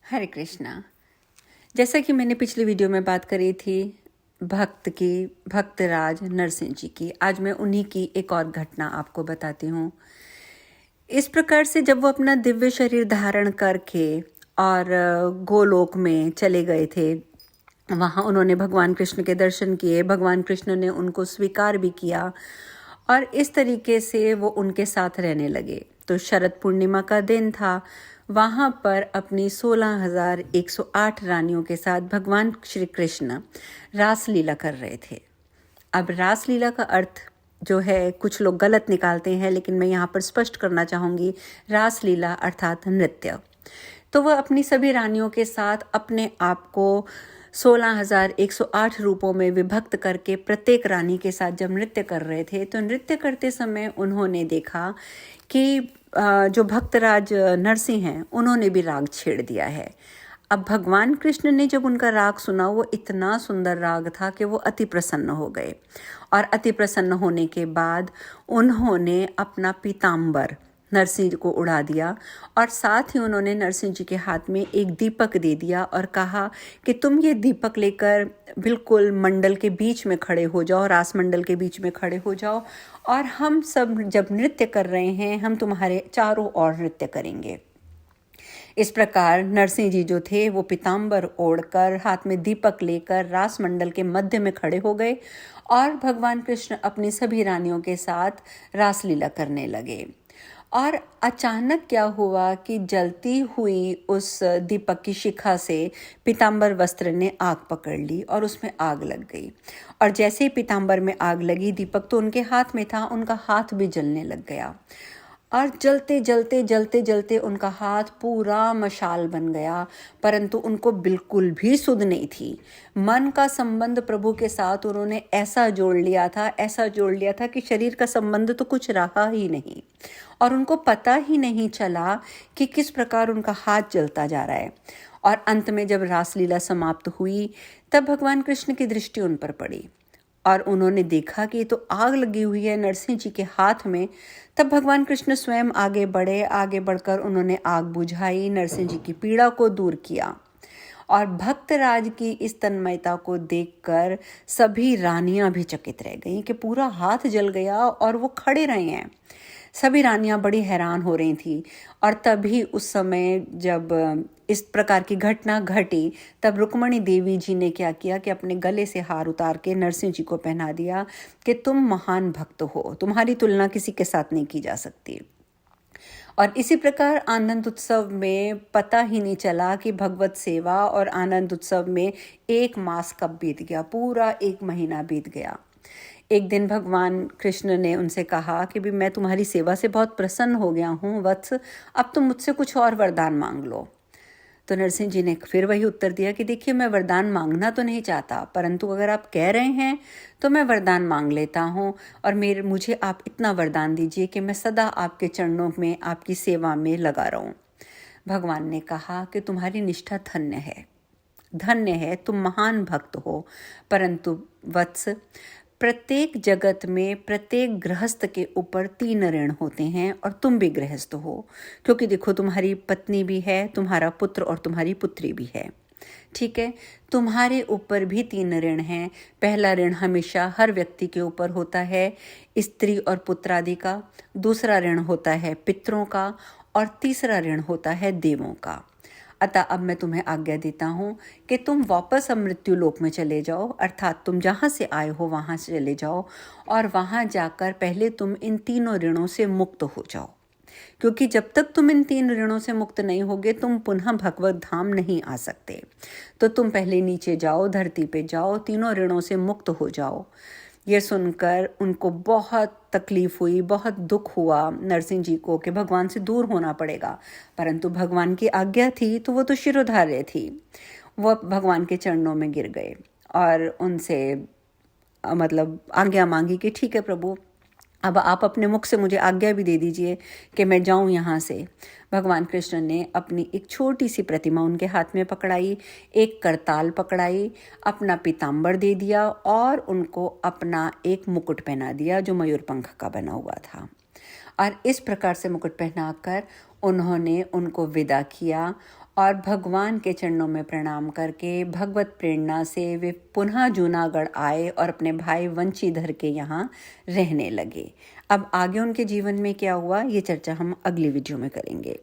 हरे कृष्णा। जैसा कि मैंने पिछली वीडियो में बात करी थी भक्तराज नरसिंह जी की, आज मैं उन्हीं की एक और घटना आपको बताती हूँ। इस प्रकार से जब वो अपना दिव्य शरीर धारण करके और गोलोक में चले गए थे, वहाँ उन्होंने भगवान कृष्ण के दर्शन किए, भगवान कृष्ण ने उनको स्वीकार भी किया और इस तरीके से वो उनके साथ रहने लगे। तो शरद पूर्णिमा का दिन था। वहाँ पर अपनी 16,108 रानियों के साथ भगवान श्री कृष्ण रासलीला कर रहे थे। अब रासलीला का अर्थ जो है कुछ लोग गलत निकालते हैं, लेकिन मैं यहाँ पर स्पष्ट करना चाहूँगी, रासलीला अर्थात नृत्य। तो वह अपनी सभी रानियों के साथ अपने आप को 16,108 रूपों में विभक्त करके प्रत्येक रानी के साथ जब नृत्य कर रहे थे, तो नृत्य करते समय उन्होंने देखा कि जो भक्तराज नरसिंह हैं उन्होंने भी राग छेड़ दिया है। अब भगवान कृष्ण ने जब उनका राग सुना, वो इतना सुंदर राग था कि वो अति प्रसन्न हो गए और अति प्रसन्न होने के बाद उन्होंने अपना पीताम्बर नरसिंह जी को उड़ा दिया और साथ ही उन्होंने नरसिंह जी के हाथ में एक दीपक दे दिया और कहा कि तुम ये दीपक लेकर बिल्कुल मंडल के बीच में खड़े हो जाओ, रास मंडल के बीच में खड़े हो जाओ और हम सब जब नृत्य कर रहे हैं हम तुम्हारे चारों ओर नृत्य करेंगे। इस प्रकार नरसिंह जी जो थे वो पीताम्बर ओढ़कर हाथ में दीपक लेकर रास मंडल के मध्य में खड़े हो गए और भगवान कृष्ण अपनी सभी रानियों के साथ रासलीला करने लगे। और अचानक क्या हुआ कि जलती हुई उस दीपक की शिखा से पीताम्बर वस्त्र ने आग पकड़ ली और उसमें आग लग गई। और जैसे ही पीताम्बर में आग लगी, दीपक तो उनके हाथ में था, उनका हाथ भी जलने लग गया और जलते जलते जलते जलते उनका हाथ पूरा मशाल बन गया, परंतु उनको बिल्कुल भी सुध नहीं थी। मन का संबंध प्रभु के साथ उन्होंने ऐसा जोड़ लिया था कि शरीर का संबंध तो कुछ रहा ही नहीं और उनको पता ही नहीं चला कि किस प्रकार उनका हाथ जलता जा रहा है। और अंत में जब रासलीला समाप्त हुई, तब भगवान कृष्ण की दृष्टि उन पर पड़ी और उन्होंने देखा कि तो आग लगी हुई है नरसिंह जी के हाथ में। तब भगवान कृष्ण स्वयं आगे बढ़कर उन्होंने आग बुझाई, नरसिंह जी की पीड़ा को दूर किया। और भक्तराज की इस तन्मयता को देखकर सभी रानियां भी चकित रह गईं कि पूरा हाथ जल गया और वो खड़े रहे हैं। सभी रानियां बड़ी हैरान हो रही थी। और तभी उस समय जब इस प्रकार की घटना घटी, तब रुक्मणी देवी जी ने क्या किया कि अपने गले से हार उतार के नरसिंह जी को पहना दिया कि तुम महान भक्त हो, तुम्हारी तुलना किसी के साथ नहीं की जा सकती। और इसी प्रकार आनंद उत्सव में पता ही नहीं चला कि भगवत सेवा और आनंद उत्सव में 1 मास कब बीत गया, पूरा 1 महीना बीत गया। एक दिन भगवान कृष्ण ने उनसे कहा कि भी मैं तुम्हारी सेवा से बहुत प्रसन्न हो गया हूँ वत्स, अब तुम मुझसे कुछ और वरदान मांग लो। तो नरसिंह जी ने फिर वही उत्तर दिया कि देखिए, मैं वरदान मांगना तो नहीं चाहता, परंतु अगर आप कह रहे हैं तो मैं वरदान मांग लेता हूँ और मुझे आप इतना वरदान दीजिए कि मैं सदा आपके चरणों में आपकी सेवा में लगा रहूं। भगवान ने कहा कि तुम्हारी निष्ठा धन्य है, तुम महान भक्त हो, परंतु वत्स, प्रत्येक जगत में प्रत्येक गृहस्थ के ऊपर 3 ऋण होते हैं और तुम भी गृहस्थ हो, क्योंकि देखो तुम्हारी पत्नी भी है, तुम्हारा पुत्र और तुम्हारी पुत्री भी है। ठीक है, तुम्हारे ऊपर भी 3 ऋण हैं। पहला ऋण हमेशा हर व्यक्ति के ऊपर होता है, स्त्री और पुत्र आदि का। दूसरा ऋण होता है पितरों का और तीसरा ऋण होता है देवों का। अतः अब मैं तुम्हें आज्ञा देता हूँ कि तुम वापस अब मृत्यु लोक में चले जाओ, अर्थात तुम जहाँ से आए हो वहाँ से चले जाओ और वहाँ जाकर पहले तुम इन 3 ऋणों से मुक्त हो जाओ, क्योंकि जब तक तुम इन 3 ऋणों से मुक्त नहीं होगे तुम पुनः भगवत धाम नहीं आ सकते। तो तुम पहले नीचे जाओ, धरती पे जाओ, 3 ऋणों से मुक्त हो जाओ। ये सुनकर उनको बहुत तकलीफ हुई, बहुत दुख हुआ नरसिंह जी को कि भगवान से दूर होना पड़ेगा, परंतु भगवान की आज्ञा थी तो वो तो शिरोधार्य थी। वो भगवान के चरणों में गिर गए और उनसे मतलब आज्ञा मांगी कि ठीक है प्रभु, अब आप अपने मुख से मुझे आज्ञा भी दे दीजिए कि मैं जाऊं यहाँ से। भगवान कृष्ण ने अपनी एक छोटी सी प्रतिमा उनके हाथ में पकड़ाई, एक करताल पकड़ाई, अपना पीताम्बर दे दिया और उनको अपना एक मुकुट पहना दिया जो मयूर पंख का बना हुआ था। और इस प्रकार से मुकुट पहनाकर उन्होंने उनको विदा किया और भगवान के चरणों में प्रणाम करके भगवत प्रेरणा से वे पुनः जूनागढ़ आए और अपने भाई वंशीधर के यहाँ रहने लगे। अब आगे उनके जीवन में क्या हुआ, ये चर्चा हम अगली वीडियो में करेंगे।